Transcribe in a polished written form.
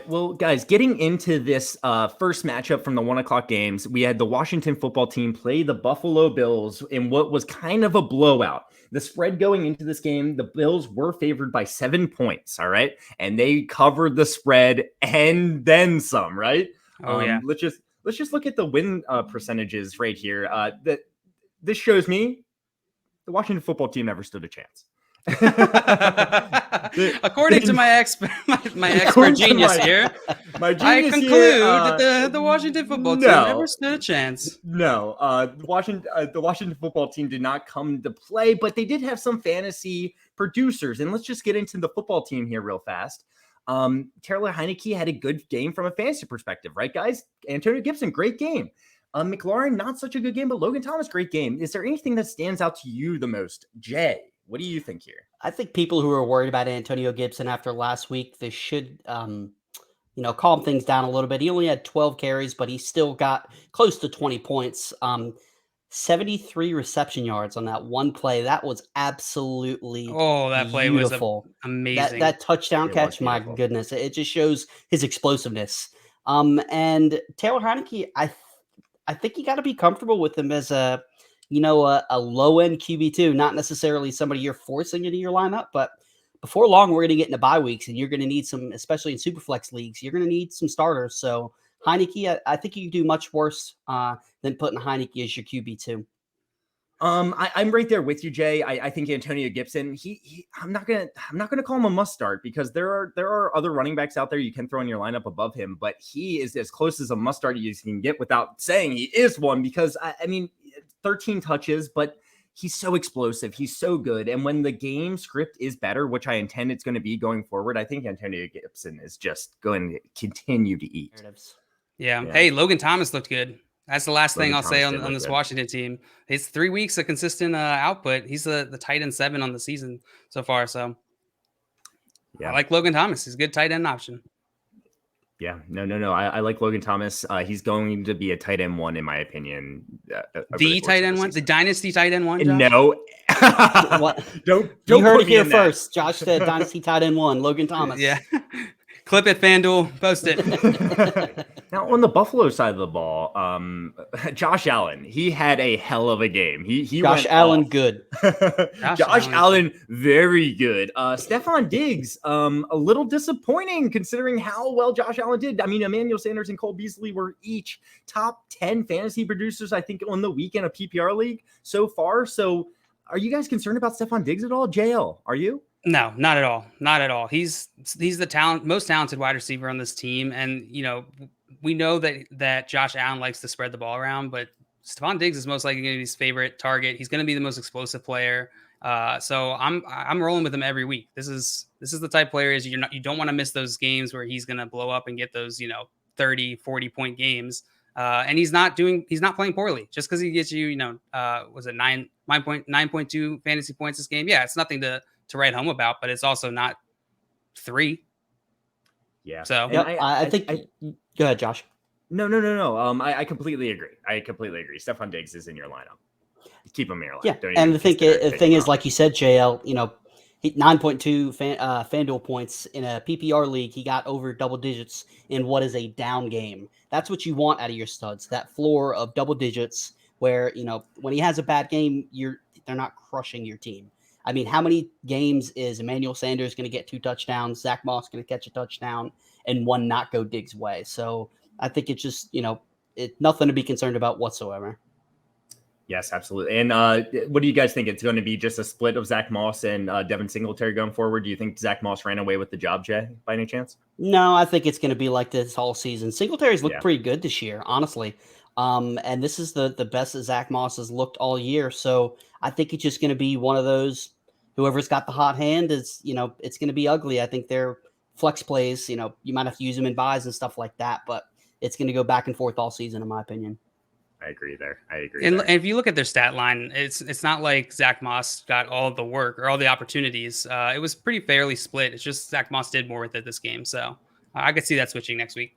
right. Well, guys, getting into this first matchup from the 1:00 games, we had the Washington football team play the Buffalo Bills in what was kind of a blowout. The spread going into this game, the Bills were favored by 7 points. All right. And they covered the spread and then some, right? Oh, yeah. Let's just look at the win percentages right here. This shows me the Washington football team never stood a chance. According to my expert genius here, I conclude that the Washington football team never stood a chance. No, the Washington football team did not come to play, but they did have some fantasy producers. And let's just get into the football team here real fast. Taylor Heineke had a good game from a fantasy perspective, right, guys? Antonio Gibson, great game. McLaurin, not such a good game, but Logan Thomas, great game. Is there anything that stands out to you the most? Jay, what do you think here? I think people who are worried about Antonio Gibson after last week, they should, calm things down a little bit. He only had 12 carries, but he still got close to 20 points. 73 reception yards on that one play. That was absolutely that play beautiful. Was amazing. That touchdown catch, my goodness, it just shows his explosiveness. And Taylor Heineke, I think you got to be comfortable with him as a low end QB2, not necessarily somebody you're forcing into your lineup, but before long, we're going to get into bye weeks and you're going to need some, especially in Superflex leagues, you're going to need some starters. So Heineke, I think you can do much worse than putting Heineke as your QB2. I'm right there with you, Jay. I think Antonio Gibson. I'm not gonna call him a must start because there are other running backs out there you can throw in your lineup above him, but he is as close as a must start as you can get without saying he is one. Because I mean, 13 touches, but he's so explosive. He's so good, and when the game script is better, which I intend it's going to be going forward, I think Antonio Gibson is just going to continue to eat. Yeah. Hey, Logan Thomas looked good. That's the last thing I'll say on this Washington team. It's 3 weeks of consistent output. He's the tight end 7 on the season so far. So I like Logan Thomas. He's a good tight end option. Yeah, no. I like Logan Thomas. He's going to be a tight end 1 in my opinion. The tight end 1, the dynasty tight end 1. Josh? No, don't. You heard it here first. Josh said dynasty tight end 1. Logan Thomas. Yeah. Clip it, FanDuel. Post it. Now, on the Buffalo side of the ball, Josh Allen, he had a hell of a game. Josh Allen, good. Josh Allen, very good. Stephon Diggs, a little disappointing considering how well Josh Allen did. I mean, Emmanuel Sanders and Cole Beasley were each top 10 fantasy producers, I think, on the weekend of PPR league so far. So are you guys concerned about Stephon Diggs at all? JL, are you? No, not at all. Not at all. He's the most talented wide receiver on this team. And, we know that Josh Allen likes to spread the ball around, but Stephon Diggs is most likely going to be his favorite target. He's going to be the most explosive player. So I'm rolling with him every week. This is the type of player you don't want to miss those games where he's going to blow up and get those, 30, 40 point games. And he's not playing poorly just because he gets you, was it 9.2 fantasy points this game? Yeah, it's nothing to write home about, but it's also not 3. Yeah. So I think. Go ahead, Josh. No. I completely agree. Stephon Diggs is in your lineup. Keep him in your lineup. Yeah, and the thing is, like you said, JL, 9.2 FanDuel points in a PPR league. He got over double digits in what is a down game. That's what you want out of your studs. That floor of double digits, where when he has a bad game, they're not crushing your team. I mean, how many games is Emmanuel Sanders going to get 2 touchdowns, Zach Moss going to catch a touchdown, and one not go Diggs' way? So I think it's just, it's nothing to be concerned about whatsoever. Yes, absolutely. And what do you guys think? It's going to be just a split of Zach Moss and Devin Singletary going forward? Do you think Zach Moss ran away with the job, Jay, by any chance? No, I think it's going to be like this all season. Singletary's looked pretty good this year, honestly. And this is the best that Zach Moss has looked all year. So I think it's just going to be one of those, whoever's got the hot hand is, it's going to be ugly. I think they're flex plays, you might have to use them in buys and stuff like that, but it's going to go back and forth all season, in my opinion. I agree there. And if you look at their stat line, it's not like Zach Moss got all the work or all the opportunities. It was pretty fairly split. It's just Zach Moss did more with it this game. So I could see that switching next week.